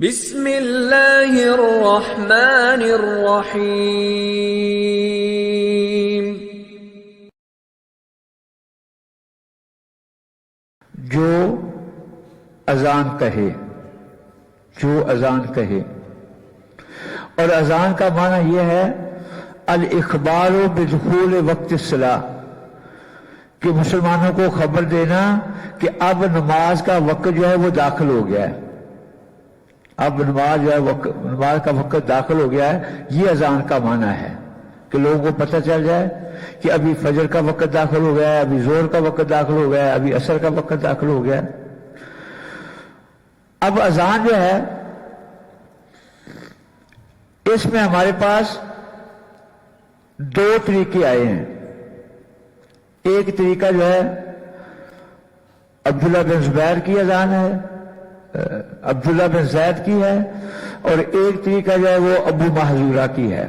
بسم اللہ الرحمن الرحیم۔ جو اذان کہے، جو اذان کہے، اور اذان کا معنی یہ ہے الاخبار بدخول وقت الصلاۃ، کہ مسلمانوں کو خبر دینا کہ اب نماز کا وقت جو ہے وہ داخل ہو گیا ہے، اب نماز جو ہے نماز کا وقت داخل ہو گیا ہے۔ یہ اذان کا معنی ہے کہ لوگوں کو پتہ چل جائے کہ ابھی فجر کا وقت داخل ہو گیا ہے، ابھی ظہر کا وقت داخل ہو گیا ہے، ابھی عصر کا وقت داخل ہو گیا ہے۔ اب اذان جو ہے اس میں ہمارے پاس دو طریقے آئے ہیں۔ ایک طریقہ جو ہے عبداللہ بن زبیر کی اذان ہے، عبداللہ بن زید کی ہے، اور ایک طریقہ جو ہے وہ ابو محذورہ کی ہے،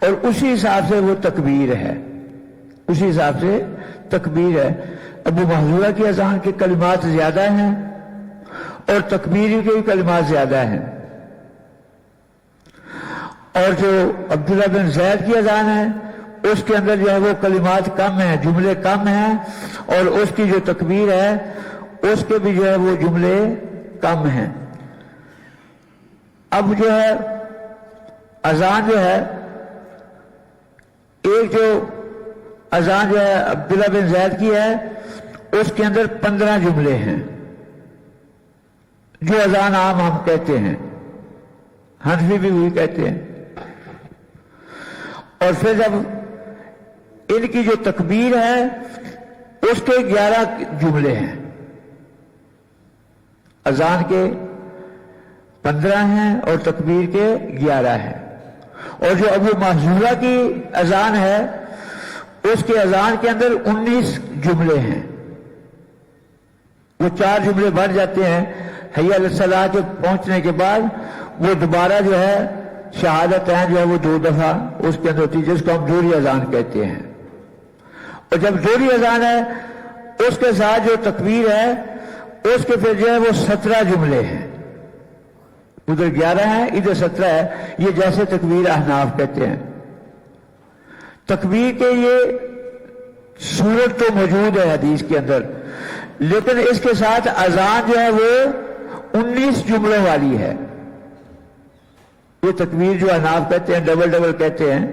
اور اسی حساب سے وہ تکبیر ہے، اسی حساب سے تکبیر ہے۔ ابو محذورہ کی اذان کے کلمات زیادہ ہیں اور تکبیر کے بھی کلمات زیادہ ہیں، اور جو عبداللہ بن زید کی اذان ہے اس کے اندر جو ہے وہ کلمات کم ہیں، جملے کم ہیں، اور اس کی جو تکبیر ہے اس کے بھی جو ہے وہ جملے کم ہیں۔ اب جو ہے اذان جو ہے، ایک جو اذان جو ہے عبداللہ بن زید کی ہے اس کے اندر 15 جملے ہیں، جو اذان عام ہم کہتے ہیں، حنفی بھی وہی کہتے ہیں۔ اور پھر جب ان کی جو تکبیر ہے اس کے 11 جملے ہیں، اذان کے 15 ہیں اور تکبیر کے 11 ہیں۔ اور جو ابو محذورہ کی اذان ہے اس کے اذان کے اندر 19 جملے ہیں، وہ 4 جملے بڑھ جاتے ہیں، حی علی الصلاۃ کے پہنچنے کے بعد وہ دوبارہ جو ہے شہادتین جو ہے وہ 2 دفعہ اس کے اندر ہوتی ہے، جس کو ہم دوہری اذان کہتے ہیں۔ اور جب دوہری اذان ہے اس کے ساتھ جو تکبیر ہے اس کے پھر جو ہے وہ 17 جملے ہیں، ادھر 11 ہیں ادھر 17 ہے، یہ جیسے تکبیر احناف کہتے ہیں۔ تکبیر کے یہ صورت تو موجود ہے حدیث کے اندر، لیکن اس کے ساتھ اذان جو ہے وہ 19 جملوں والی ہے۔ یہ تکبیر جو احناف کہتے ہیں ڈبل ڈبل کہتے ہیں،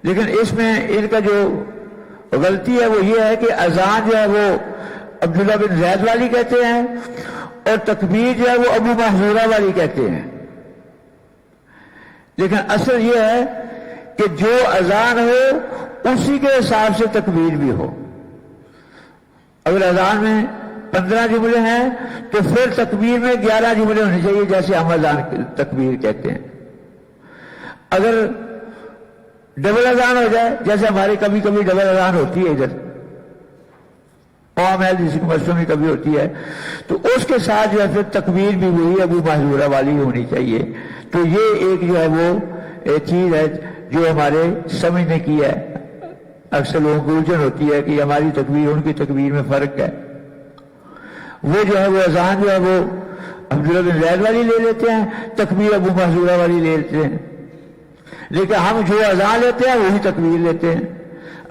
لیکن اس میں ان کا جو غلطی ہے وہ یہ ہے کہ اذان جو ہے وہ عبداللہ بن زید والی کہتے ہیں اور تکبیر جو ہے وہ ابو محذورہ والی کہتے ہیں۔ لیکن اصل یہ ہے کہ جو اذان ہو اسی کے حساب سے تکبیر بھی ہو۔ اگر اذان میں 15 جملے ہیں تو پھر تکبیر میں 11 جملے ہونے چاہیے، جیسے ہم اذان تکبیر کہتے ہیں۔ اگر ڈبل اذان ہو جائے، جیسے ہماری کبھی کبھی ڈبل اذان ہوتی ہے ادھر قوم ہے جس مسجد میں کبھی ہوتی ہے، تو اس کے ساتھ جو ہے پھر تکبیر بھی وہی ابو محذورہ والی ہونی چاہیے۔ تو یہ ایک جو ہے وہ چیز ہے جو ہمارے سمجھنے کی ہے، اکثر لوگوں کو الجھن ہوتی ہے کہ ہماری تکبیر ان کی تکبیر میں فرق ہے۔ وہ جو ہے وہ اذان جو ہے وہ عبداللہ بن زید والی لے لیتے ہیں، تکبیر ابو محذورہ والی لے لیتے ہیں، لیکن ہم جو اذان لیتے ہیں وہی تکبیر لیتے ہیں۔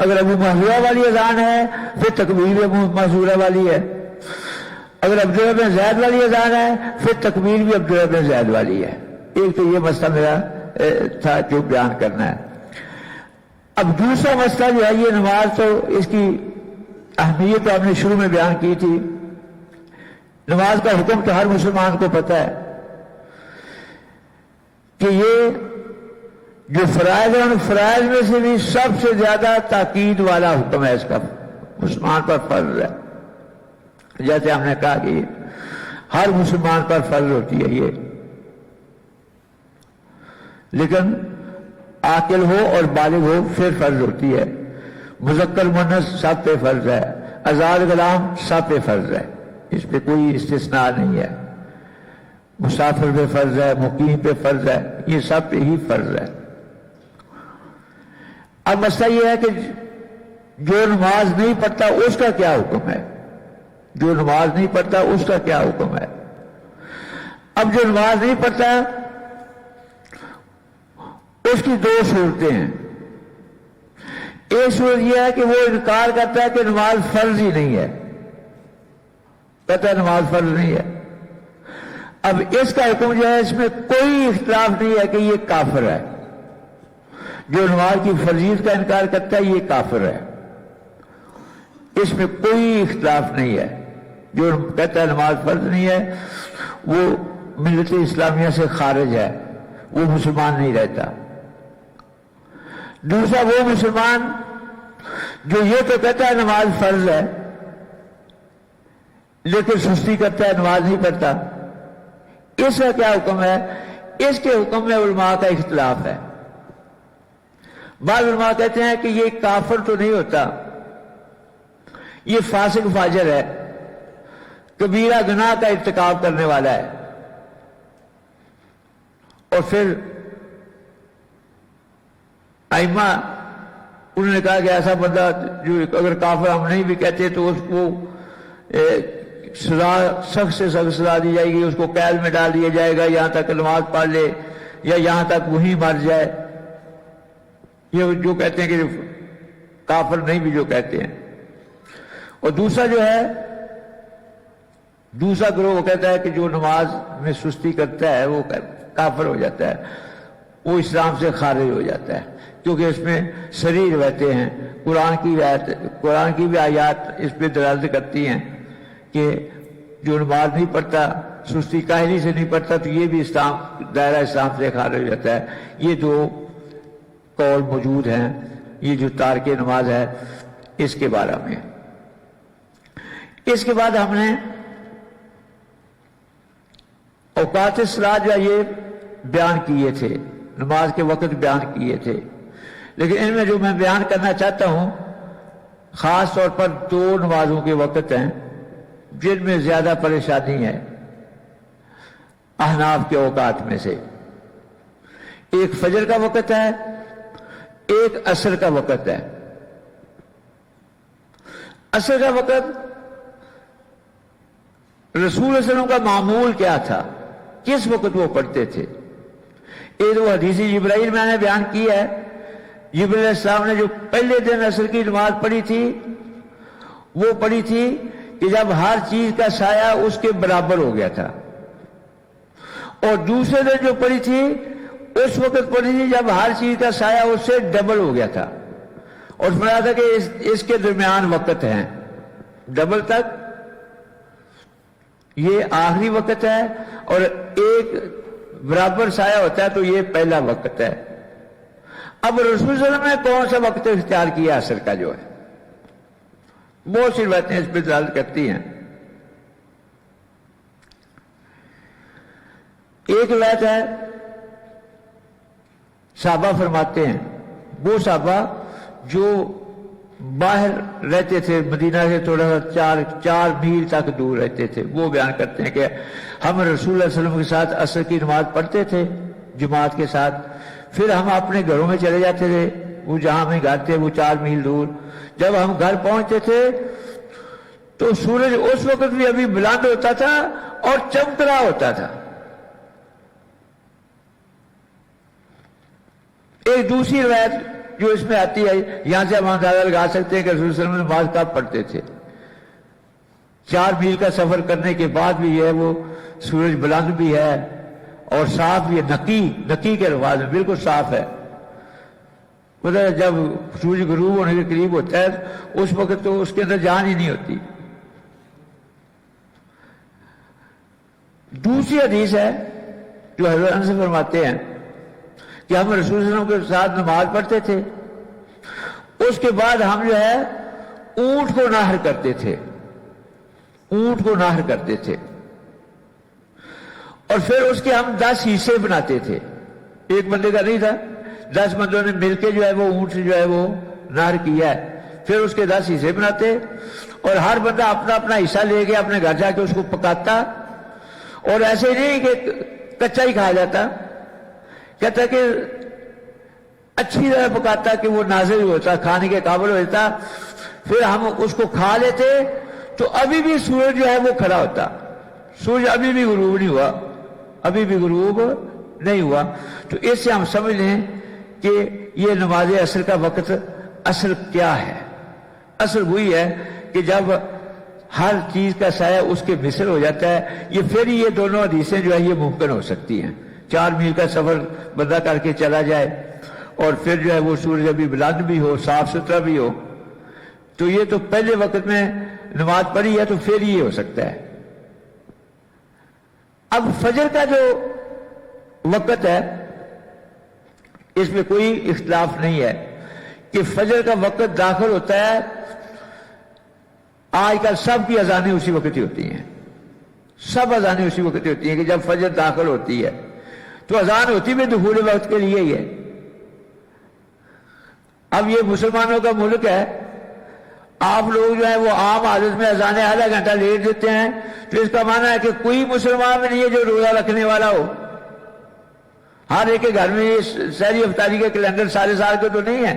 اگر ابو محذورہ والی اذان ہے پھر تکبیر ابو محذورہ والی ہے، اگر عبداللہ بن زید والی اذان ہے پھر تکبیر بھی عبداللہ بن زید والی ہے۔ ایک تو یہ مسئلہ میرا تھا جو بیان کرنا ہے۔ اب دوسرا مسئلہ جو ہے یہ نماز، تو اس کی اہمیت تو ہم نے شروع میں بیان کی تھی۔ نماز کا حکم تو ہر مسلمان کو پتہ ہے کہ یہ جو فرائض ہیں ان فرائض میں سے بھی سب سے زیادہ تاکید والا حکم ہے، اس کا مسلمان پر فرض ہے۔ جیسے ہم نے کہا کہ ہر مسلمان پر فرض ہوتی ہے یہ، لیکن عاقل ہو اور بالغ ہو پھر فرض ہوتی ہے۔ مذکر مؤنث سب پہ فرض ہے، آزاد غلام سب پہ فرض ہے، اس پہ کوئی استثناء نہیں ہے۔ مسافر پہ فرض ہے، مقیم پہ فرض ہے، یہ سب پہ ہی فرض ہے۔ اب مسئلہ یہ ہے کہ جو نماز نہیں پڑھتا اس کا کیا حکم ہے، جو نماز نہیں پڑھتا اس کا کیا حکم ہے۔ اب جو نماز نہیں پڑھتا اس کی دو صورتیں ہیں. ایک صورت یہ ہے کہ وہ انکار کرتا ہے کہ نماز فرض ہی نہیں ہے، کہتا ہے نماز فرض نہیں ہے. اب اس کا حکم جو ہے اس میں کوئی اختلاف نہیں ہے کہ یہ کافر ہے. جو نماز کی فرضیت کا انکار کرتا ہے یہ کافر ہے، اس میں کوئی اختلاف نہیں ہے. جو کہتا ہے نماز فرض نہیں ہے وہ ملت اسلامیہ سے خارج ہے، وہ مسلمان نہیں رہتا. دوسرا وہ مسلمان جو یہ تو کہتا ہے نماز فرض ہے لیکن سستی کرتا ہے، نماز نہیں پڑھتا، اس کا کیا حکم ہے؟ اس کے حکم میں علماء کا اختلاف ہے. بعض علماء کہتے ہیں کہ یہ کافر تو نہیں ہوتا، یہ فاسق فاجر ہے، کبیرہ گناہ کا ارتکاب کرنے والا ہے. اور پھر ائمہ انہوں نے کہا کہ ایسا بندہ جو اگر کافر ہم نہیں بھی کہتے تو اس کو سزا سخت سے سخت سزا دی جائے گی، اس کو قید میں ڈال دیا جائے گا یہاں تک نماز پڑھ لے یا یہاں تک وہیں مر جائے. یہ جو کہتے ہیں کہ کافر نہیں بھی جو کہتے ہیں. اور دوسرا جو ہے دوسرا گروہ وہ کہتا ہے کہ جو نماز میں سستی کرتا ہے وہ کافر ہو جاتا ہے، وہ اسلام سے خارج ہو جاتا ہے، کیونکہ اس میں صریح روایتیں ہیں. قرآن کی بھی آیات اس پہ دلالت کرتی ہیں کہ جو نماز نہیں پڑھتا، سستی کاہلی سے نہیں پڑھتا، تو یہ بھی دائرہ اسلام سے خارج ہو جاتا ہے. یہ دو قول موجود ہیں. یہ جو تارک نماز ہے اس کے بارے میں. اس کے بعد ہم نے اوقات صلاۃ جو یہ بیان کیے تھے، نماز کے وقت بیان کیے تھے، لیکن ان میں جو میں بیان کرنا چاہتا ہوں خاص طور پر دو نمازوں کے وقت ہیں جن میں زیادہ پریشانی ہے احناف کے اوقات میں سے. ایک فجر کا وقت ہے، ایک عصر کا وقت ہے. عصر کا وقت رسول صلی اللہ علیہ وسلم کا معمول کیا تھا، کس وقت وہ پڑھتے تھے؟ ایک وہ حدیث جبرائیل میں نے بیان کی ہے. جبرائیل علیہ السلام نے جو پہلے دن عصر کی نماز پڑھی تھی وہ پڑھی تھی کہ جب ہر چیز کا سایہ اس کے برابر ہو گیا تھا، اور دوسرے دن جو پڑھی تھی اس وقت پڑھی تھی جب ہر چیز کا سایہ اس سے ڈبل ہو گیا تھا. اور فرمایا تھا کہ اس کے درمیان وقت ہیں ڈبل تک، یہ آخری وقت ہے، اور ایک برابر سایہ ہوتا ہے تو یہ پہلا وقت ہے. اب رسول صلی اللہ علیہ وسلم نے کون سا وقت اختیار کیا عصر کا جو ہے؟ بہت سی باتیں اس پہ دلالت کرتی ہیں. ایک روایت ہے صحابہ فرماتے ہیں، وہ صحابہ جو باہر رہتے تھے مدینہ سے تھوڑا سا چار میل تک دور رہتے تھے، وہ بیان کرتے ہیں کہ ہم رسول اللہ صلی اللہ علیہ وسلم کے ساتھ عصر کی نماز پڑھتے تھے جماعت کے ساتھ، پھر ہم اپنے گھروں میں چلے جاتے تھے، وہ جہاں ہمیں گھر تھے وہ 4 میل دور. جب ہم گھر پہنچتے تھے تو سورج اس وقت بھی ابھی بلند ہوتا تھا اور چمک رہا ہوتا تھا. ایک دوسری روایت جو اس میں آتی ہے، یہاں سے ہم اندازہ لگا سکتے ہیں کہ رسول صلی اللہ علیہ وسلم نماز کب پڑھتے تھے. 4 میل کا سفر کرنے کے بعد بھی ہے وہ سورج بلند بھی ہے اور صاف بھی ہے، نقی کے رواج میں بالکل صاف ہے. جب سورج غروب ہونے کے قریب ہوتا ہے اس وقت تو اس کے اندر جان ہی نہیں ہوتی. دوسری حدیث ہے جو حضرت انس فرماتے ہیں کہ ہم رسول صلی اللہ علیہ وسلم کے ساتھ نماز پڑھتے تھے، اس کے بعد ہم جو ہے اونٹ کو نہر کرتے تھے، اور پھر اس کے ہم 10 حصے بناتے تھے. ایک بندے کا نہیں تھا، 10 بندوں نے مل کے جو ہے وہ اونٹ جو ہے وہ نہر کیا ہے. پھر اس کے 10 حصے بناتے اور ہر بندہ اپنا اپنا حصہ لے کے اپنے گھر جا کے اس کو پکاتا، اور ایسے نہیں کہ کچا ہی کھا جاتا، کہتا کہ اچھی طرح پکاتا کہ وہ ناظر ہوتا، کھانے کے قابل ہوتا. پھر ہم اس کو کھا لیتے تو ابھی بھی سورج جو ہے وہ کھڑا ہوتا، سورج ابھی بھی غروب نہیں ہوا. ابھی بھی غروب نہیں ہوا. تو اس سے ہم سمجھ لیں کہ یہ نماز عصر کا وقت اصل کیا ہے. اصل وہی ہے کہ جب ہر چیز کا سایہ اس کے مثل ہو جاتا ہے. یہ پھر یہ دونوں حدیثیں جو ہے یہ ممکن ہو سکتی ہیں. 4 میل کا سفر بندہ کر کے چلا جائے اور پھر جو ہے وہ سورج ابھی بلند بھی ہو, صاف ستھرا بھی ہو, تو یہ تو پہلے وقت میں نماز پڑھی ہے تو پھر یہ ہو سکتا ہے. اب فجر کا جو وقت ہے اس میں کوئی اختلاف نہیں ہے کہ فجر کا وقت داخل ہوتا ہے. آج کل سب کی اذانیں اسی وقت ہی ہوتی ہیں, سب اذانیں اسی وقت ہی ہوتی ہیں کہ جب فجر داخل ہوتی ہے تو اذان ہوتی بھی دخول وقت کے لیے ہی ہے. اب یہ مسلمانوں کا ملک ہے, آپ لوگ جو ہے وہ عام حالت میں اذانیں آدھا گھنٹہ لیٹ دیتے ہیں, تو اس کا معنی ہے کہ کوئی مسلمان نہیں ہے جو روزہ رکھنے والا ہو. ہر ایک کے گھر میں یہ سحری افطاری کا کیلنڈر سارے سال کے تو نہیں ہے.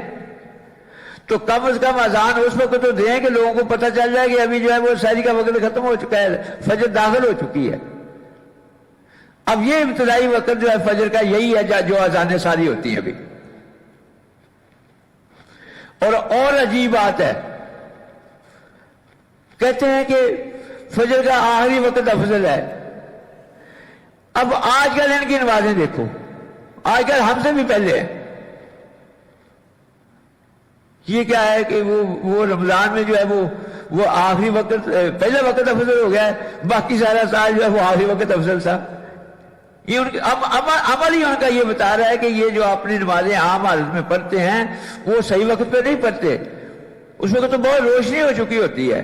تو کم از کم اذان اس وقت تو دیں کہ لوگوں کو پتہ چل جائے کہ ابھی جو ہے وہ سحری کا وقت ختم ہو چکا ہے, فجر داخل ہو چکی ہے. اب یہ ابتدائی وقت جو ہے فجر کا یہی ہے جو اذانیں ساری ہوتی ہیں ابھی. اور عجیب بات ہے, کہتے ہیں کہ فجر کا آخری وقت افضل ہے. اب آج کل ان کی نمازیں دیکھو, آج کل ہم سے بھی پہلے ہے. یہ کیا ہے کہ وہ رمضان میں جو ہے وہ آخری وقت, پہلا وقت افضل ہو گیا ہے, باقی سارا سال جو ہے وہ آخری وقت افضل تھا. یہ ان کے عمل ہی ان کا یہ بتا رہا ہے کہ یہ جو اپنی نمازیں عام حالت میں پڑھتے ہیں وہ صحیح وقت پہ نہیں پڑھتے. اس وقت تو بہت روشنی ہو چکی ہوتی ہے.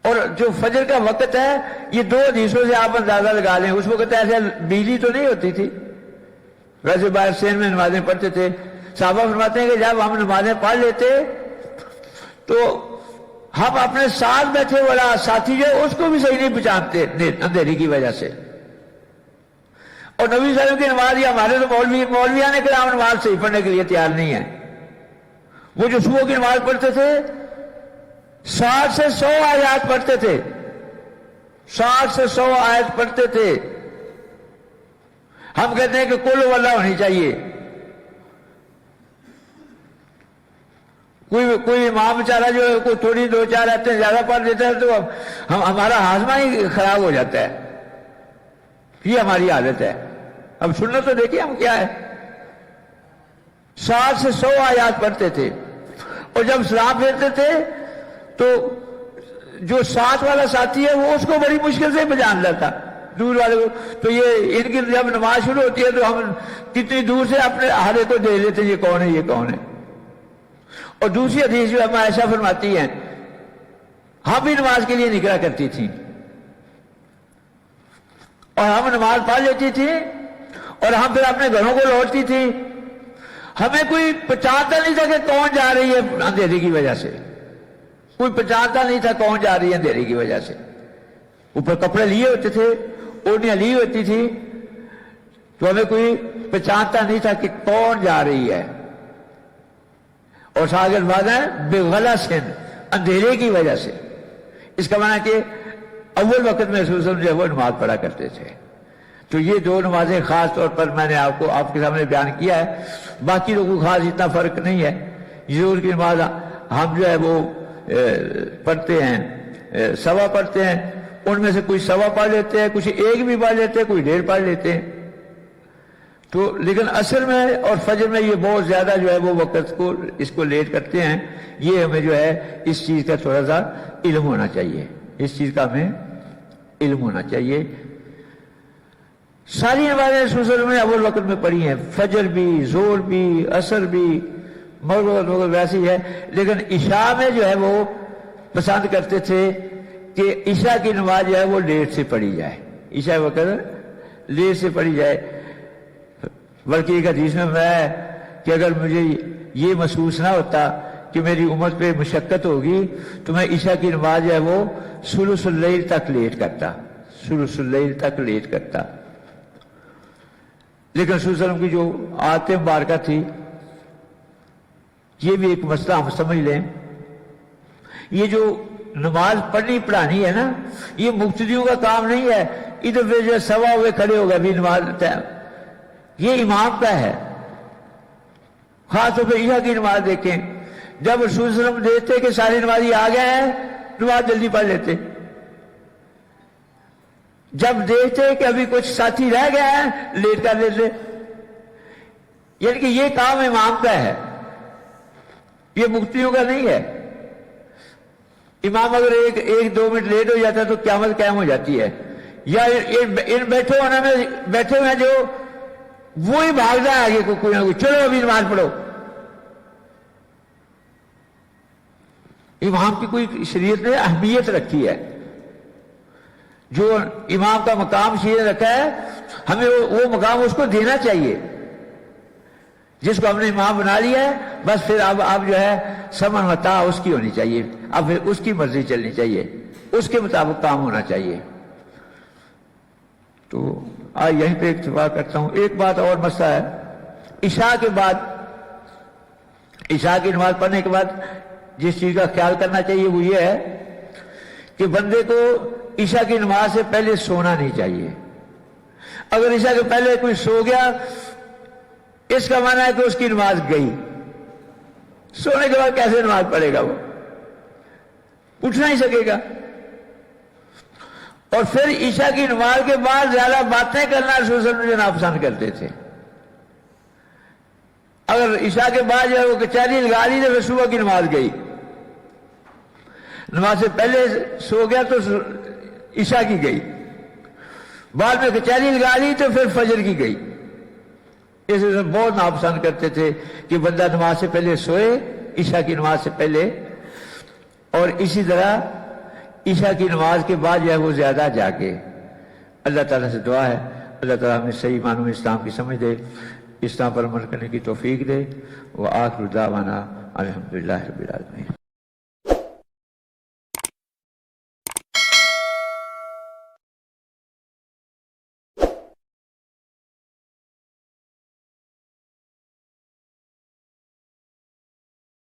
اور جو فجر کا وقت ہے یہ 2 حدیثوں سے آپ اندازہ لگا لیں. اس وقت ایسے بجلی تو نہیں ہوتی تھی, ویسے باہر سین میں نمازیں پڑھتے تھے. صحابہ فرماتے ہیں کہ جب ہم نمازیں پڑھ لیتے تو ہم اپنے ساتھ بیٹھے والا ساتھی جو ہے اس کو بھی صحیح نہیں پہچانتے اندھیری کی وجہ سے. اور نبی صلی اللہ علیہ وسلم کی نماز یہ ہمارے تو مولویان کرام نماز صحیح پڑھنے کے لیے تیار نہیں ہے. وہ جو صبح کی نماز پڑھتے تھے 60 سے 100 آیات پڑھتے تھے, 60 سے 100 آیات پڑھتے تھے. ہم کہتے ہیں کہ قل ہو اللہ ہونی چاہیے. کوئی امام بیچارہ جو ہے کوئی تھوڑی 2-4 آیتیں زیادہ پڑھ دیتا ہے تو ہمارا ہاضمہ ہی خراب ہو جاتا ہے. یہ ہماری حالت ہے. اب سننا تو دیکھیے ہم کیا ہے. 60 سے 100 آیات پڑھتے تھے اور جب سلام پھیرتے تھے تو جو ساتھ والا ساتھی ہے وہ اس کو بڑی مشکل سے پہچان لیتا دور والے کو. تو یہ ان کی جب نماز شروع ہوتی ہے تو ہم کتنی دور سے اپنے ہارے کو دے لیتے ہیں یہ کون ہے, یہ کون ہے. اور دوسری حدیث جو ہم عائشہ فرماتی ہیں ہم بھی نماز کے لیے نکلا کرتی تھی اور ہم نماز پڑھ لیتی تھی اور ہم پھر اپنے گھروں کو لوٹتی تھی. ہمیں کوئی پہچانتا نہیں تھا کہ کون جا رہی ہے اندھیری کی وجہ سے, کوئی پہچانتا نہیں تھا کون جا رہی ہے اندھیری کی وجہ سے. اوپر کپڑے لیے ہوتے تھے, اوڑھیاں لی ہوتی تھی, تو ہمیں کوئی پہچانتا نہیں تھا کہ کون جا رہی ہے. اور شاگرد بعد ہے بغلس اندھیرے کی وجہ سے. اس کا معنی کہ اول وقت میں رسول صلی اللہ علیہ وسلم جو ہے وہ نماز پڑھا کرتے تھے. تو یہ 2 نمازیں خاص طور پر میں نے آپ کے سامنے بیان کیا ہے. باقی لوگوں کو خاص اتنا فرق نہیں ہے. ظہور کی نماز ہم جو ہے وہ پڑھتے ہیں 1.25 پڑھتے ہیں, ان میں سے کوئی 1.25 پڑھ لیتے ہیں, کچھ 1 بھی پڑھ لیتے ہیں, کوئی 1.5 پڑھ لیتے ہیں. تو لیکن عصر میں اور فجر میں یہ بہت زیادہ جو ہے وہ وقت کو اس کو لیٹ کرتے ہیں. یہ ہمیں جو ہے اس چیز کا تھوڑا سا علم ہونا چاہیے, اس چیز کا ہمیں علم ہونا چاہیے. ساری نمازیں رسول صلی اللہ علیہ وسلم نے اول وقت میں پڑھی ہیں, فجر بھی, ظہر بھی, عصر بھی, مغرب ویسی ہے. لیکن عشاء میں جو ہے وہ پسند کرتے تھے کہ عشاء کی نماز جو ہے وہ لیٹ سے پڑھی جائے, عشاء وقت لیٹ سے پڑھی جائے. بلکہ ایک حدیث میں ہے کہ اگر مجھے یہ محسوس نہ ہوتا کہ میری امت پہ مشقت ہوگی تو میں عشاء کی نماز جو ہے وہ ثلث اللیل تک لیٹ کرتا, ثلث اللیل تک لیٹ کرتا. لیکن رسول صلی اللہ علیہ وسلم کی جو عادت مبارکہ تھی, یہ بھی ایک مسئلہ ہم سمجھ لیں. یہ جو نماز پڑھنی پڑھانی ہے نا, یہ مقتدیوں کا کام نہیں ہے ادھر پہ جو ہے سوا ہوئے کھڑے ہو گئے ابھی نماز ٹائم. یہ امام کا ہے. خاص طور پہ عشاء کی نماز دیکھیں, جب رسول صلی اللہ علیہ وسلم دیکھتے کہ سارے نمازی آ گئے ہیں, نماز جلدی پڑھ لیتے. جب دیکھتے کہ ابھی کچھ ساتھی رہ گیا ہے, لیٹ کر لیتے. یعنی کہ یہ کام امام کا ہے, یہ مفتیوں کا نہیں ہے. امام اگر ایک دو منٹ لیٹ ہو جاتا ہے تو قیامت قائم ہو جاتی ہے. یا ان بیٹھے ہونے میں بیٹھے ہوئے ہیں جو وہی بھاگ جائے آگے کو کوئی نہ کوئی, چلو ابھی نماز پڑھو. امام کی کوئی شریعت نے اہمیت رکھی ہے, جو امام کا مقام شریعت نے رکھا ہے, ہمیں وہ مقام اس کو دینا چاہیے. جس کو ہم نے امام بنا لیا ہے, بس پھر اب جو ہے سمن متا اس کی ہونی چاہیے. اب پھر اس کی مرضی چلنی چاہیے, اس کے مطابق کام ہونا چاہیے. تو آج یہیں پہ اتفاق کرتا ہوں. ایک بات اور مسئلہ ہے, عشاء کے بعد, عشاء کی نماز پڑھنے کے بعد جس چیز کا خیال کرنا چاہیے وہ یہ ہے کہ بندے کو عشاء کی نماز سے پہلے سونا نہیں چاہیے. اگر عشاء کے پہلے کوئی سو گیا, اس کا معنی ہے کہ اس کی نماز گئی. سونے کے بعد کیسے نماز پڑھے گا, وہ اٹھ نہیں سکے گا. اور پھر عشاء کی نماز کے بعد زیادہ باتیں کرنا رسول صلی اللہ علیہ وسلم ناپسند کرتے تھے. اگر عشاء کے بعد جو ہے وہ کچہری لگا لی تو پھر صبح کی نماز گئی. نماز سے پہلے سو گیا تو عشاء کی گئی, بعد میں کچہری لگا لی تو پھر فجر کی گئی. اس لیے بہت ناپسند کرتے تھے کہ بندہ نماز سے پہلے سوئے, عشاء کی نماز سے پہلے, اور اسی طرح عشاء کی نماز کے بعد جو ہے وہ زیادہ جاگے. اللہ تعالیٰ سے دعا ہے اللہ تعالیٰ ہمیں صحیح معنوں میں اسلام کی سمجھ دے, اسلام پر عمل کرنے کی توفیق دے. وآخر دعوانا الحمدللہ رب العالمین.